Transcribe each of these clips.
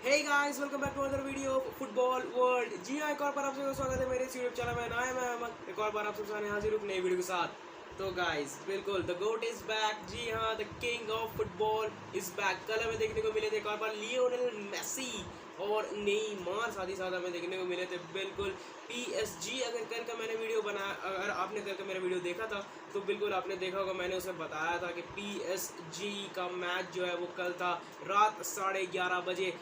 Hey guys, welcome back to other video of football world. जी हाँ, एक और बार आप सबका स्वागत है मेरे इस यूट्यूब चैनल में। मैं अहमद एक और बार आप सबके सामने हाजिर हूँ नई वीडियो के साथ। तो गाइस, बिल्कुल द गोट इज बैक। जी हाँ, the king of football is back. कल हमें देखने को मिले थे एक और बार लियोनेल मेसी और नेमार साथ ही साथ हमें देखने को मिले थे। बिल्कुल पीएसजी। अगर कल का मैंने वीडियो बनाया, अगर आपने कल का मेरा वीडियो देखा था तो बिल्कुल आपने देखा होगा, मैंने उसमें बताया था कि पीएसजी का मैच जो है वो कल था रात 11:30 बजे।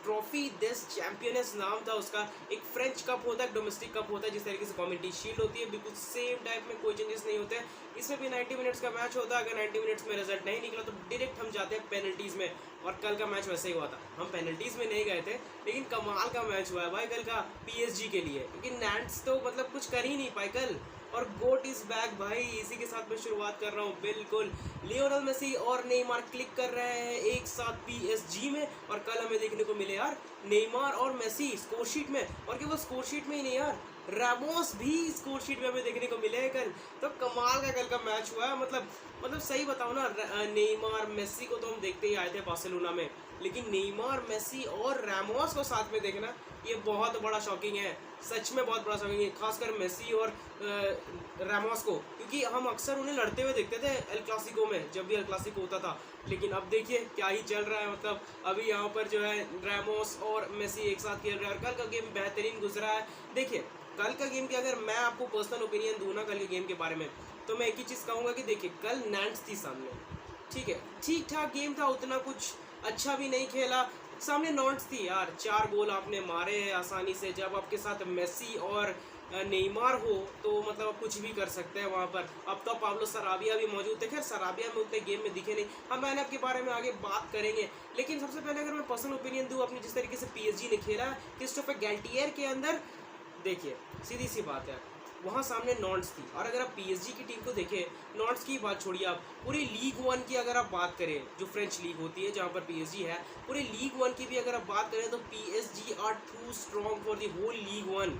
ट्रॉफी दिस चैंपियनस नाम था उसका। एक फ्रेंच कप होता है, डोमेस्टिक कप होता है, जिस तरीके से कम्युनिटी शील्ड होती है, बिल्कुल सेम टाइप में, कोई चेंजेस नहीं होते हैं। इसमें भी 90 मिनट्स का मैच होता है। अगर 90 मिनट्स में रिजल्ट नहीं निकला तो डायरेक्ट हम जाते हैं पेनल्टीज में, और कल का मैच वैसे ही हुआ था। हम पेनल्टीज में नहीं गए थे, लेकिन कमाल का मैच हुआ है भाई कल का पीएसजी के लिए, क्योंकि नैंट्स तो मतलब कुछ कर ही नहीं पाए कल। और गोट इज बैक भाई। इसी के साथ मैं शुरुआत कर रहा हूँ। बिल्कुल लियोनेल मेसी और नेमार क्लिक कर रहे हैं एक साथ पीएसजी में, और कल हमें देखने को मिले यार नेमार और मेसी स्कोर शीट में। और केवल स्कोर शीट में ही नहीं यार, रामोस भी स्कोर शीट में हमें देखने को मिले हैं कल। तो कमाल का कल का मैच हुआ है। मतलब सही बताओ ना, नेमार मेसी को तो हम देखते ही आए थे बार्सिलोना में, लेकिन नेमार मेसी और रामोस को साथ में देखना ये बहुत बड़ा शॉकिंग है। सच में बहुत बड़ा शॉकिंग है, खासकर मेसी और रामोस को, क्योंकि हम अक्सर उन्हें लड़ते हुए देखते थे एल क्लासिको में, जब भी एल क्लासिको होता था। लेकिन अब देखिए क्या ही चल रहा है। मतलब अभी यहाँ पर जो है रामोस और मेसी एक साथ खेल रहे हैं, और कल का गेम बेहतरीन गुजरा है। देखिए कल का गेम की अगर मैं आपको पर्सनल ओपिनियन दूँ ना कल के गेम के बारे में, तो मैं एक ही चीज़ कहूँगा कि देखिए कल नैंट्स थी सामने, ठीक है, ठीक ठाक गेम था, उतना कुछ अच्छा भी नहीं खेला। सामने नॉट्स थी यार, 4 गोल आपने मारे हैं आसानी से। जब आपके साथ मेसी और नेमार हो तो मतलब आप कुछ भी कर सकते हैं वहाँ पर। अब तो पाब्लो सराबिया भी मौजूद थे। खैर सराबिया में उतने गेम में दिखे नहीं, हम लाइनअप के बारे में आगे बात करेंगे। लेकिन सबसे पहले अगर मैं पर्सनल ओपिनियन दूँ अपनी, जिस तरीके से पीएसजी ने खेला क्रिस्टोफर गैल्टियर के अंदर, देखिए सीधी सी बात है, वहाँ सामने नॉट्स थी। और अगर आप पीएसजी की टीम को देखें, नॉट्स की बात छोड़िए, आप पूरी लीग वन की अगर आप बात करें, जो फ्रेंच लीग होती है जहाँ पर पीएसजी है, पूरी लीग वन की भी अगर आप बात करें तो PSG are too strong for the whole league one.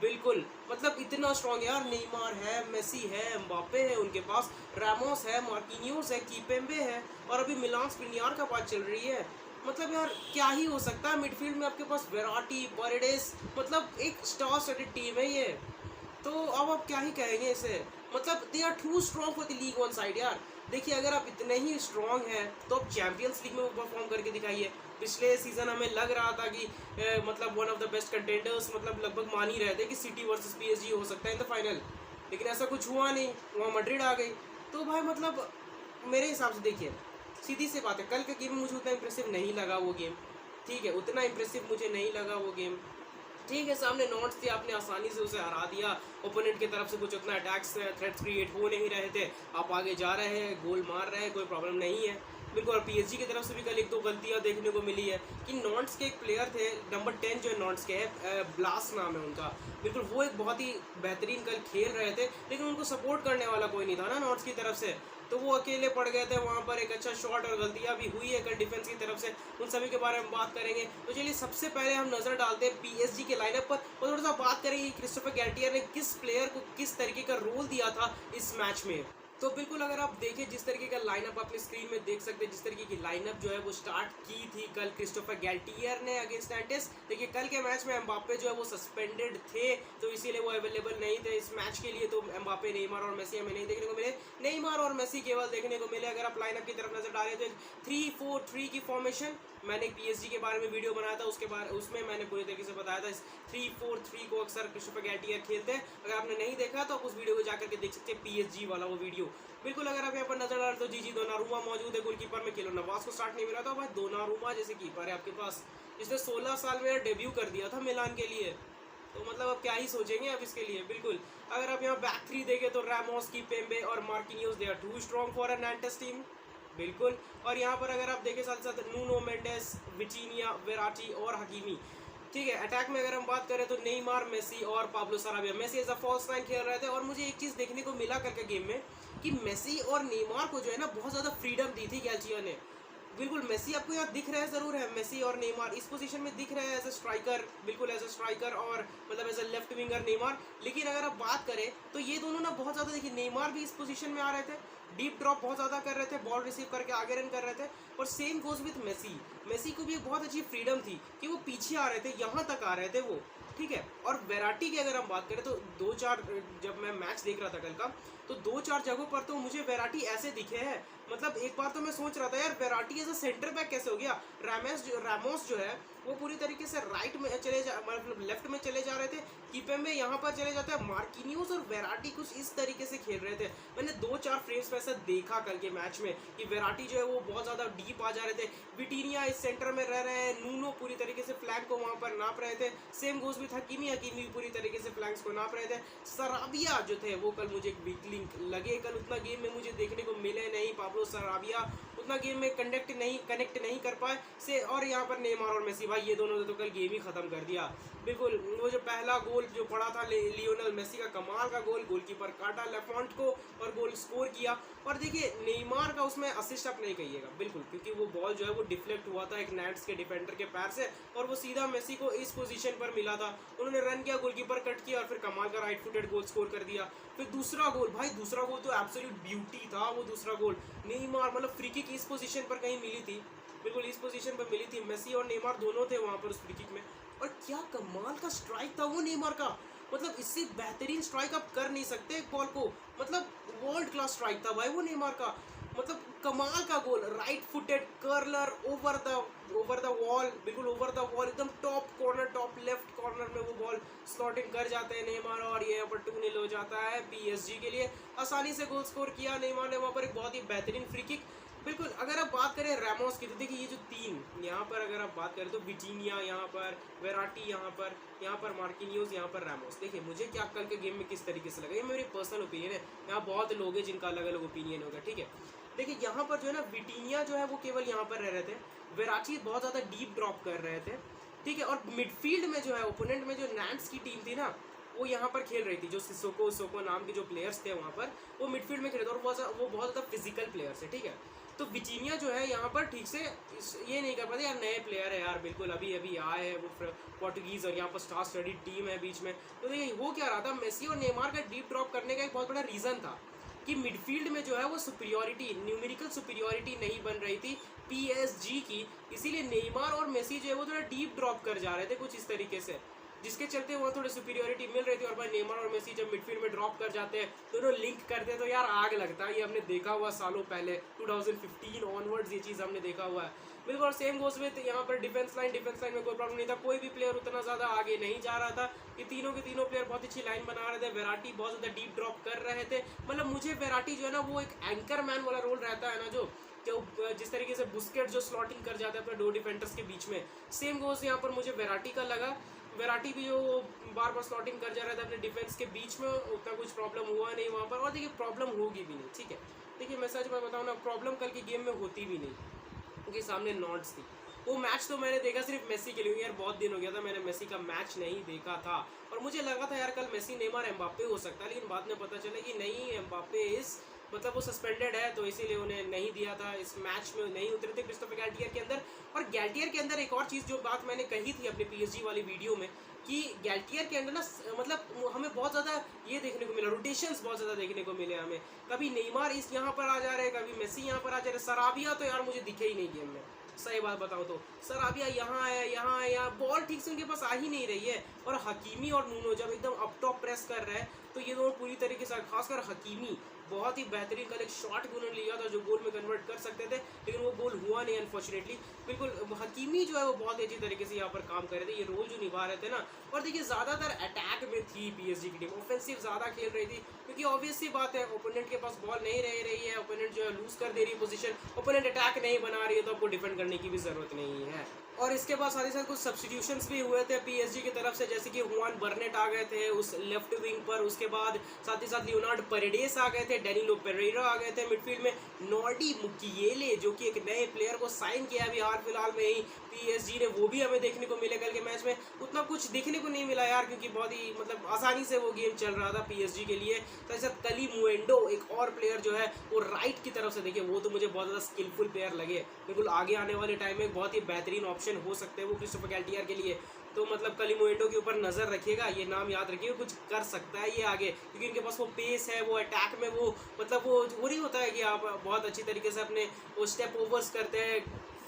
बिल्कुल, मतलब इतना स्ट्रॉन्ग है यार। नेमार है, मेसी है, एम्बापे है उनके पास, रामोस है, मार्किनियोस है, कीपेम्बे है, और अभी मिलान स्क्रिनियार का बात चल रही है। मतलब यार क्या ही हो सकता है। मिडफील्ड में आपके पास वेराटी, परेडेस, मतलब एक स्टार स्टडेड टीम है ये। तो अब आप क्या ही कहेंगे इसे। मतलब they are too strong for the league one side यार। देखिए अगर आप इतने ही स्ट्रॉन्ग हैं तो आप चैंपियंस लीग में परफॉर्म करके दिखाइए। पिछले सीजन हमें लग रहा था कि मतलब one of the best contenders, मतलब लगभग मान ही रहे थे कि सिटी वर्सेस पीएसजी हो सकता है इन द फाइनल, लेकिन ऐसा कुछ हुआ नहीं, वहाँ मैड्रिड आ गई। तो भाई मतलब मेरे हिसाब से देखिए सीधी सी बात है, कल का गेम मुझे उतना इंप्रेसिव नहीं लगा वो गेम, ठीक है, उतना इंप्रेसिव मुझे नहीं लगा वो गेम। ठीक है, सामने नॉट्स थे, आपने आसानी से उसे हरा दिया। ओपोनेंट की तरफ से कुछ उतना अटैक्स थ्रेट्स क्रिएट हो नहीं रहे थे, आप आगे जा रहे हैं, गोल मार रहे हैं, कोई प्रॉब्लम नहीं है। बिल्कुल। और पीएसजी की तरफ से भी कल एक दो गलतियां देखने को मिली है कि नॉट्स के एक प्लेयर थे नंबर 10 जो है नॉट्स के है, ब्लास नाम है उनका। बिल्कुल वो एक बहुत ही बेहतरीन कल खेल रहे थे, लेकिन उनको सपोर्ट करने वाला कोई नहीं था ना नॉट्स की तरफ से, तो वो अकेले पड़ गए थे वहाँ पर। एक अच्छा शॉट और गलतियाँ भी हुई है कल डिफेंस की तरफ से, उन सभी के बारे में बात करेंगे। तो चलिए सबसे पहले हम नज़र डालते हैं पीएसजी के लाइनअप पर, और थोड़ा सा बात करेंगे क्रिस्टोफर गैल्टियर ने किस प्लेयर को किस तरीके का रोल दिया था इस मैच में। तो बिल्कुल अगर आप देखें जिस तरीके का लाइनअप अपनी स्क्रीन में देख सकते हैं, जिस तरीके की लाइनअप जो है वो स्टार्ट की थी कल क्रिस्टोफर गैल्टियर ने अगेंस्ट नैंटिस। देखिए कल के मैच में एम्बापे जो है वो सस्पेंडेड थे, तो इसीलिए वो अवेलेबल नहीं थे इस मैच के लिए। तो एम्बापे, नेमार और मेसी हमें नहीं देखने को मिले, नेमार और मेसी केवल देखने को मिले। अगर आप लाइनअप की तरफ नजर डालें तो 3-4-3 की फॉर्मेशन, मैंने पीएसजी के बारे में वीडियो बनाया था, उसमें मैंने पूरी तरीके से बताया था। इस 3-4-3 को अक्सर क्रिस्टोफर गैल्टियर खेलते हैं। अगर आपने नहीं देखा तो आप उस वीडियो को जाकर के देख सकते हैं, पीएसजी वाला वो वीडियो। बिल्कुल अगर आप यहाँ पर नजर डालें तो जी दोनारुमा मौजूद है गोलकीपर में। केलो नवाज को स्टार्ट नहीं मिला था, भाई दोनारुमा जैसे कीपर है आपके पास, जिसने 16 साल में डेब्यू कर दिया था मिलान के लिए। तो मतलब अब क्या ही सोचेंगे अब इसके लिए। बिल्कुल अगर आप यहाँ बैक थ्री देखें तो रामोस, कीपेम्बे और Marquinhos, they are too strong for a Nantes team. बिल्कुल। और यहाँ पर अगर आप देखें साथ साथ नूनो मेंडेस, विटीनिया, वेराटी और हकीमी। ठीक है, अटैक में अगर हम बात करें तो नेमार, मेसी और Pablo Sarabia. Messi as a false nine खेल रहे थे, और मुझे एक चीज़ देखने को मिला कल के गेम में कि मेसी और नेमार को जो है ना बहुत ज़्यादा फ्रीडम दी थी गैल्टियर ने। बिल्कुल मेसी आपको यहाँ दिख रहा है ज़रूर है, मेसी और नेमार इस पोजीशन में दिख रहे हैं एज अ स्ट्राइकर, बिल्कुल एज अ स्ट्राइकर, और मतलब as a left winger Neymar. लेकिन अगर आप बात करें तो ये दोनों ना बहुत ज़्यादा, देखिए नेमार भी इस पोजीशन में आ रहे थे, डीप ड्रॉप बहुत ज़्यादा कर रहे थे, बॉल रिसीव करके आगे रन कर रहे थे। और same goes with Messi, Messi को भी एक बहुत अच्छी फ्रीडम थी कि वो पीछे आ रहे थे, यहाँ तक आ रहे थे वो, ठीक है। और वेराटी की अगर हम बात करें तो 2-4 जब मैं मैच देख रहा था कल का, तो 2-4 जगहों पर तो मुझे वेराटी ऐसे दिखे हैं, मतलब एक बार तो मैं सोच रहा था यार Verratti as a centre back कैसे हो गया। रामोस जो है वो पूरी तरीके से राइट में चले जा, मतलब लेफ्ट में चले जा रहे थे, किपेम्बे यहाँ पर चले जाते हैं, मार्किनियोस और वेराटी कुछ इस तरीके से खेल रहे थे। मैंने 2-4 फ्रेम्स में ऐसा देखा कल के मैच में कि वेराटी जो है वो बहुत ज़्यादा डीप आ जा रहे थे, विटीनिया इस सेंटर में रह रहे हैं, नूनो पूरी तरीके से फ्लैंक को वहाँ पर नाप रहे थे, सेम गोज भी हकीमी भी पूरी तरीके से फ्लैंक्स को नाप रहे थे। सराबिया जो थे वो कल मुझे एक वीक लिंक लगे, कल उतना गेम में मुझे देखने को मिले नहीं, पाब्लो सराबिया उतना गेम में कनेक्ट नहीं कर पाए से। और यहाँ पर नेमार और मेसी भाई ये दोनों ने तो कल गेम ही खत्म कर दिया बिल्कुल। वो जो पहला गोल जो पड़ा था लियोनेल मेसी का कमाल का गोल, गोलकीपर काटा लेफॉन्ट को और गोल स्कोर किया। और देखिए नेमार का उसमें असिस्ट आप नहीं कहिएगा बिल्कुल, क्योंकि वो बॉल जो है वो डिफ्लेक्ट हुआ था एक नेट्स के डिफेंडर के पैर से और वो सीधा मेसी को इस पोजीशन पर मिला था, उन्होंने रन किया, गोलकीपर कट किया और फिर कमाल का राइट फुटेड गोल स्कोर कर दिया। फिर दूसरा गोल, भाई दूसरा गोल तो एब्सोल्यूट ब्यूटी था। वो दूसरा गोल नेमार मतलब फ्री किक इस पोजीशन पर कहीं मिली थी, बिल्कुल इस पोजीशन पर मिली थी, मेसी और नेमार दोनों थे वहां पर उस फ्री किक में। और क्या कमाल का स्ट्राइक था वो नेमार का, मतलब इससे बेहतरीन स्ट्राइक आप कर नहीं सकते एक बॉल को, मतलब वर्ल्ड क्लास स्ट्राइक था भाई वो नेमार का, मतलब कमाल का गोल, right footed curler over the wall, बिल्कुल ओवर द वॉल, एकदम top corner, top left corner में वो बॉल स्लॉटिंग कर जाते हैं नेमार और ये यहाँ पर 2-0 हो जाता है पीएसजी के लिए। आसानी से गोल स्कोर किया नेमार ने वहाँ पर, एक बहुत ही बेहतरीन फ्री किक बिल्कुल। अगर आप बात करें रैमोस की तो देखिए ये जो तीन यहाँ पर अगर आप बात करें तो विटीनिया यहाँ पर, वेराटी यहाँ पर मार्किनियोस, यहाँ पर रैमोस। देखिए मुझे क्या कल के गेम में किस तरीके से लगा, ये मेरी पर्सनल ओपिनियन है, यहाँ बहुत लोग हैं जिनका अलग अलग ओपिनियन होगा, ठीक है। देखिए यहाँ पर जो है ना विटीनिया जो है वो केवल यहाँ पर रह रहे थे, वेराटी बहुत ज़्यादा डीप ड्रॉप कर रहे थे, ठीक है। और मिडफील्ड में जो है ओपोनेंट में जो नैंट्स की टीम थी ना वो यहाँ पर खेल रही थी, जो सिसोको नाम के जो प्लेयर्स थे वहाँ पर वो मिडफील्ड में खेल रहे थे और वो बहुत ज़्यादा फिजिकल प्लेयर्स है, ठीक है। तो विटीनिया जो है यहाँ पर ठीक से ये नहीं कर पाते यार, नए प्लेयर है यार बिल्कुल, अभी आए हैं वो पोर्टुगीज़ और यहाँ पर स्टार स्टडी टीम है बीच में। तो देखिए वो क्या रहा था, मेसी और नेमार का डीप ड्रॉप करने का एक बहुत बड़ा रीज़न था कि मिडफील्ड में जो है वो सुपीरियरिटी, न्यूमेरिकल सुपीरियरिटी नहीं बन रही थी पीएसजी की, इसीलिए नेमार और मेसी जो है वो थोड़ा डीप ड्रॉप कर जा रहे थे कुछ इस तरीके से, जिसके चलते वहाँ थोड़ी सुपीरियरिटी मिल रही थी। और भाई नेमार और मेसी जब मिडफील्ड में ड्रॉप कर जाते हैं दोनों लिंक करते हैं तो यार आग लगता है, ये हमने देखा हुआ सालों पहले 2015 ऑनवर्ड्स ये चीज़ हमने देखा हुआ है बिल्कुल। और सेम गोज विद यहाँ पर डिफेंस लाइन में कोई प्रॉब्लम नहीं था, कोई भी प्लेयर उतना ज़्यादा आगे नहीं जा रहा था, ये तीनों के तीनों प्लेयर बहुत अच्छी लाइन बना रहे थे, वेराटी बहुत ज़्यादा डीप ड्रॉप कर रहे थे, मतलब मुझे वेराटी जो है ना वो एक एंकर मैन वाला रोल रहता है ना, जो जिस तरीके से बुस्केट जो स्लॉटिंग कर जाता है अपने दो डिफेंडर्स के बीच में, सेम गोज यहाँ पर मुझे वेराटी का लगा। वेराटी भी जो बार बार स्लॉटिंग कर जा रहा था अपने डिफेंस के बीच में, उतना कुछ प्रॉब्लम हुआ नहीं वहाँ पर, और देखिए प्रॉब्लम होगी भी नहीं, ठीक है। देखिए मैं सच में बताऊँ ना, प्रॉब्लम कल के गेम में होती भी नहीं क्योंकि सामने नॉट्स थी। वो मैच तो मैंने देखा सिर्फ मेसी के लिए, यार बहुत दिन हो गया था मैंने मेसी का मैच नहीं देखा था, और मुझे लगा था यार कल मेसी नेमार एम्बाप्पे हो सकता है, लेकिन बाद में पता चला कि नहीं, एम्बाप्पे मतलब वो सस्पेंडेड है, तो इसीलिए उन्हें नहीं दिया था, इस मैच में नहीं उतरे थे क्रिस्टोफर गैल्टियर के अंदर। और गैल्टियर के अंदर एक और चीज़ जो बात मैंने कही थी अपने पीएसजी वाली वीडियो में कि गैल्टियर के अंदर ना मतलब हमें बहुत ज़्यादा ये देखने को मिला, रोटेशंस बहुत ज़्यादा देखने को मिले हमें, कभी नेमार इस यहाँ पर आ जा रहे, कभी मेसी यहाँ पर आ जा रहे, सराबिया तो यार मुझे दिखे ही नहीं गेम में, सही बात बताऊँ तो सराबिया यहाँ है यहाँ बॉल ठीक से उनके पास आ ही नहीं रही है। और हकीमी और नूनो जब एकदम अप टॉप प्रेस कर रहे हैं तो ये दोनों पूरी तरीके से, खासकर हकीमी बहुत ही बेहतरीन कल एक शॉट भी उन्होंने लिया था जो गोल में कन्वर्ट कर सकते थे, लेकिन वो गोल हुआ नहीं अनफॉर्चुनेटली। बिल्कुल हकीमी जो है वो बहुत अच्छी तरीके से यहाँ पर काम कर रहे थे, ये रोल जो निभा रहे थे ना। और देखिए ज़्यादातर अटैक में थी पीएसजी की टीम, ऑफेंसिव ज़्यादा खेल रही थी, क्योंकि ऑब्वियस सी बात है ओपोनेंट के पास बॉल नहीं रह रही है, ओपोनेंट जो है लूज कर दे रही है पोजीशन, ओपोनेंट अटैक नहीं बना रही है, तो आपको डिफेंड करने की भी ज़रूरत नहीं है। और इसके बाद साथ ही साथ कुछ सब्स्टिट्यूशंस भी हुए थे पीएसजी की तरफ से, जैसे कि हुआन बर्नेट आ गए थे उस लेफ्ट विंग पर, उसके बाद साथ ही साथ लियोनार्ड पेरेडेस आ गए थे, डेनिलो पेरेरा आ गए थे मिडफील्ड में, नॉर्डी मुकियेले जो कि एक नए प्लेयर को साइन किया अभी हाल फिलहाल में ही PSG ने, वो भी हमें देखने को मिले। कल के मैच में उतना कुछ देखने को नहीं मिला यार, क्योंकि बहुत ही मतलब आसानी से वो गेम चल रहा था PSG के लिए। तो ऐसा कली मुएंडो एक और प्लेयर जो है वो राइट की तरफ से, देखिए वो तो मुझे बहुत ज़्यादा स्किलफुल प्लेयर लगे, बिल्कुल आगे आने वाले टाइम में बहुत ही बेहतरीन ऑप्शन हो सकते हैं वो क्रिस्टोफर गैल्टियर के लिए। तो मतलब कली मुएंडो के ऊपर नज़र रखिएगा, ये नाम याद रखिएगा, कुछ कर सकता है ये आगे, क्योंकि इनके पास वो पेस है, वो अटैक में वो मतलब वो नहीं होता है कि आप बहुत अच्छी तरीके से अपने वो स्टेप ओवर्स करते हैं,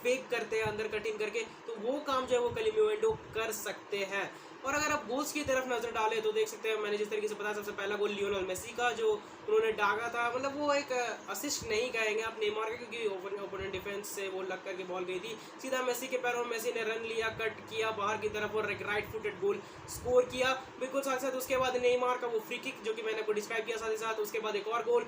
फेक करते हैं अंदर कटिंग करके, तो वो काम जो है वो कली मुएंडो कर सकते हैं। और अगर आप गोल्स की तरफ नजर डालें तो देख सकते हैं, मैंने जिस तरीके से बताया सबसे पहला गोल लियोनेल मेसी का जो उन्होंने दागा था, मतलब वो एक असिस्ट नहीं कहेंगे आप नेमार का, क्योंकि ओपोनेंट डिफेंस से वो लग करके बॉल गई थी सीधा मेसी के पैरों में। मेसी ने रन लिया, कट किया बाहर की तरफ और एक राइट फुटेड गोल स्कोर किया। बिल्कुल साथ साथ उसके बाद नेमार का वो फ्री किक जो कि मैंने आपको डिस्क्राइब किया, साथ ही साथ उसके बाद एक और गोल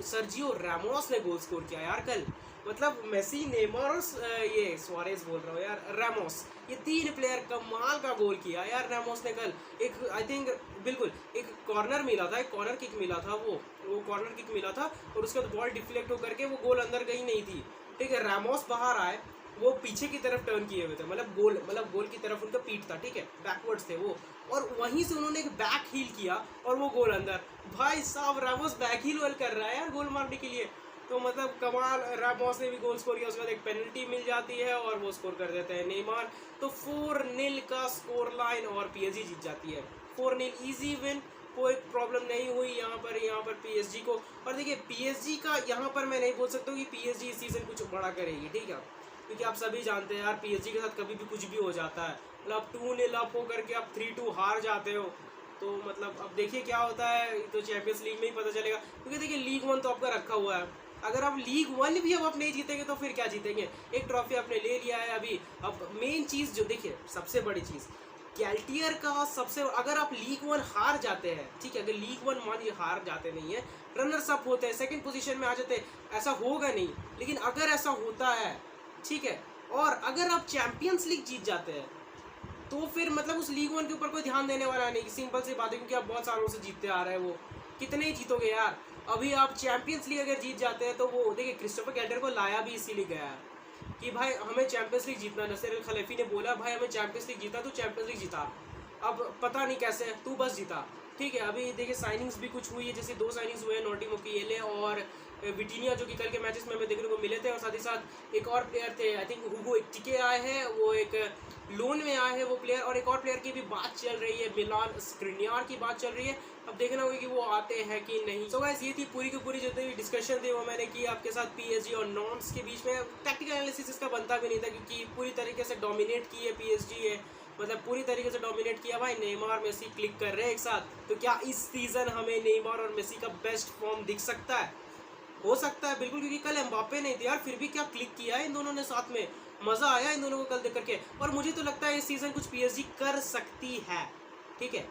सर्जियो रामोस ने गोल स्कोर किया यार कल। मतलब मेसी, नेमार और ये सुआरेज बोल रहा हूँ यार, रामोस, ये तीन प्लेयर कमाल का गोल किया यार रामोस ने कल। एक आई थिंक बिल्कुल एक कॉर्नर मिला था, एक कॉर्नर किक मिला था, वो कॉर्नर किक मिला था और उसके बाद बॉल डिफ्लेक्ट होकर के वो गोल अंदर गई नहीं थी। ठीक है, रामोस बाहर आए, वो पीछे की तरफ टर्न किए हुए थे, मतलब गोल की तरफ उनका पीठ था, ठीक है, बैकवर्ड्स थे वो, और वहीं से उन्होंने एक बैक हील किया और वो गोल अंदर। भाई साहब रामोस बैक हील कर रहा है यार गोल मारने के लिए, तो मतलब कमाल। रामोस ने भी गोल स्कोर किया, उसके बाद एक पेनल्टी मिल जाती है और वो स्कोर कर देते हैं नेमार। तो 4-0 का स्कोर लाइन और PSG जीत जाती है। 4-0 इजी विन, कोई प्रॉब्लम नहीं हुई यहाँ पर PSG को। और देखिए PSG का यहाँ पर मैं नहीं बोल सकता हूँ कि PSG इस सीज़न कुछ बड़ा करेगी, ठीक है, क्योंकि आप सभी जानते हैं यार PSG के साथ कभी भी कुछ भी हो जाता है। मतलब आप 2-0 अप होकर के आप 3-2 हार जाते हो, तो मतलब अब देखिए क्या होता है, तो चैंपियंस लीग में ही पता चलेगा। क्योंकि देखिए लीग 1 तो आपका रखा हुआ है, अगर आप लीग 1 भी अब आप नहीं जीतेंगे तो फिर क्या जीतेंगे। एक ट्रॉफी आपने ले लिया है अभी। अब मेन चीज़ जो देखिए, सबसे बड़ी चीज़ गैल्टियर का सबसे, अगर आप लीग 1 हार जाते हैं, ठीक है, अगर लीग 1 मान लीजिए हार जाते नहीं है, रनर्स अप होते हैं, सेकंड पोजीशन में आ जाते हैं, ऐसा होगा नहीं, लेकिन अगर ऐसा होता है, ठीक है, और अगर आप चैंपियंस लीग जीत जाते हैं तो फिर मतलब उस लीग 1 के ऊपर कोई ध्यान देने वाला नहीं। सिंपल सी बात है, क्योंकि आप बहुत सालों से जीतते आ रहे हैं, वो कितने ही जीतोगे यार। अभी आप चैंपियंस लीग अगर जीत जाते हैं तो वो देखिए क्रिस्टोफर गैल्टियर को लाया भी इसीलिए गया है कि भाई हमें चैंपियंस लीग जीतना। नसीर अल खलीफी ने बोला भाई हमें चैंपियंस लीग जीता, तो चैंपियंस लीग जीता, अब पता नहीं कैसे तू बस जीता, ठीक है। अभी देखिए साइनिंग्स भी कुछ हुई है, जैसे 2 साइनिंग्स हुए हैं, नोटी मोकिएले और विटीनिया, जो कि कल के मैचेस में हमें देखने को मिले थे, और साथ ही साथ एक और प्लेयर थे, आई थिंक हुगो टिके आए हैं, वो एक लोन में आए हैं वो प्लेयर, और एक और प्लेयर की भी बात चल रही है, मिलान स्क्रिनियार की बात चल रही है। अब देखना होगा कि वो आते हैं कि नहीं। सो गाइस, ये थी पूरी की पूरी जितनी भी डिस्कशन थी वो मैंने की आपके साथ PSG और नॉन्स के बीच में। टैक्टिकल एनालिसिस इसका बनता भी नहीं था, क्योंकि पूरी तरीके से डोमिनेट की है PSG है, मतलब पूरी तरीके से डोमिनेट किया। भाई नेमार मेसी क्लिक कर रहे हैं एक साथ, तो क्या इस सीजन हमें नेमार और मेसी का बेस्ट फॉर्म दिख सकता है? हो सकता है बिल्कुल, क्योंकि कल एम्बापे नहीं थे यार, फिर भी क्या क्लिक किया है इन दोनों ने साथ में, मज़ा आया इन दोनों को कल देख करके। और मुझे तो लगता है इस सीज़न कुछ PSG कर सकती है, ठीक है,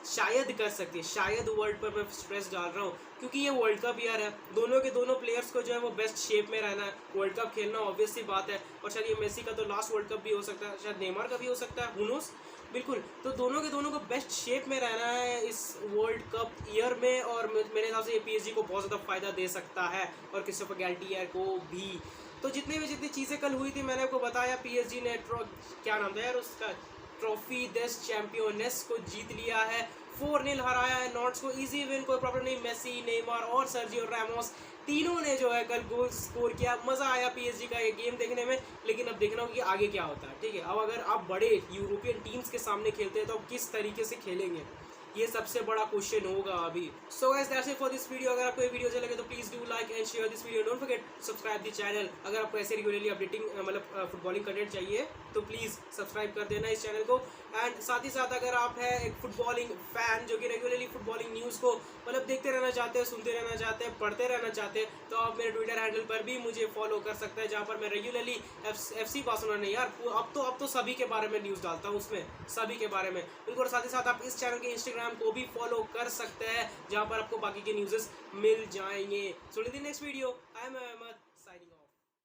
शायद कर सकती है, शायद वर्ल्ड पर मैं स्ट्रेस डाल रहा हूँ, क्योंकि ये वर्ल्ड कप ईयर है, दोनों के दोनों प्लेयर्स को जो है वो बेस्ट शेप में रहना है, वर्ल्ड कप खेलना ऑब्वियस सी बात है। और शायद ये मेसी का तो लास्ट वर्ल्ड कप भी हो सकता है, शायद नेमार का भी हो सकता है, हू नोस, बिल्कुल। तो दोनों के दोनों को बेस्ट शेप में रहना है इस वर्ल्ड कप ईयर में, और मेरे हिसाब से ये PSG को बहुत ज़्यादा फायदा दे सकता है, और क्रिस्टोफर गैल्टियर को भी। तो जितनी चीज़ें कल हुई थी मैंने आपको बताया। PSG ने क्या नाम था यार उसका, ट्रॉफी देस चैंपियनेस को जीत लिया है, 4-0 हराया है नॉट्स को, इजी विन, कोई प्रॉब्लम नहीं। मेसी, नेमार और सर्जियो रामोस तीनों ने जो है कल गोल स्कोर किया। मज़ा आया PSG का ये गेम देखने में, लेकिन अब देखना होगा कि आगे क्या होता है, ठीक है। अब अगर आप बड़े यूरोपियन टीम्स के सामने खेलते हैं तो आप किस तरीके से खेलेंगे, ये सबसे बड़ा क्वेश्चन होगा अभी। So guys, that's it for this video. अगर आपको ये वीडियो अच्छा लगे तो please do like and share this video, don't forget subscribe the channel. अगर आपको ऐसे रेगुलरली अपडेटिंग मतलब फुटबॉलिंग कंटेंट चाहिए तो प्लीज़ सब्सक्राइब कर देना इस चैनल को। एंड साथ ही साथ अगर आप हैं एक फुटबॉलिंग फैन जो कि रेगुलरली फुटबॉलिंग न्यूज़ को मतलब देखते रहना चाहते हैं, सुनते रहना चाहते हैं, पढ़ते रहना चाहते हैं, तो आप मेरे ट्विटर हैंडल पर भी मुझे फॉलो कर सकते हैं, जहाँ पर मैं रेगुलरली FC बार्सिलोना नहीं यार, अब तो सभी के बारे में न्यूज़ डालता हूँ, उसमें सभी के बारे में बिल्कुल। साथ ही साथ आप इस चैनल के इंस्टाग्राम को भी फॉलो कर सकते हैं, जहाँ पर आपको बाकी के न्यूज़ेस मिल जाएंगे। So till the next video, I am Ahmad.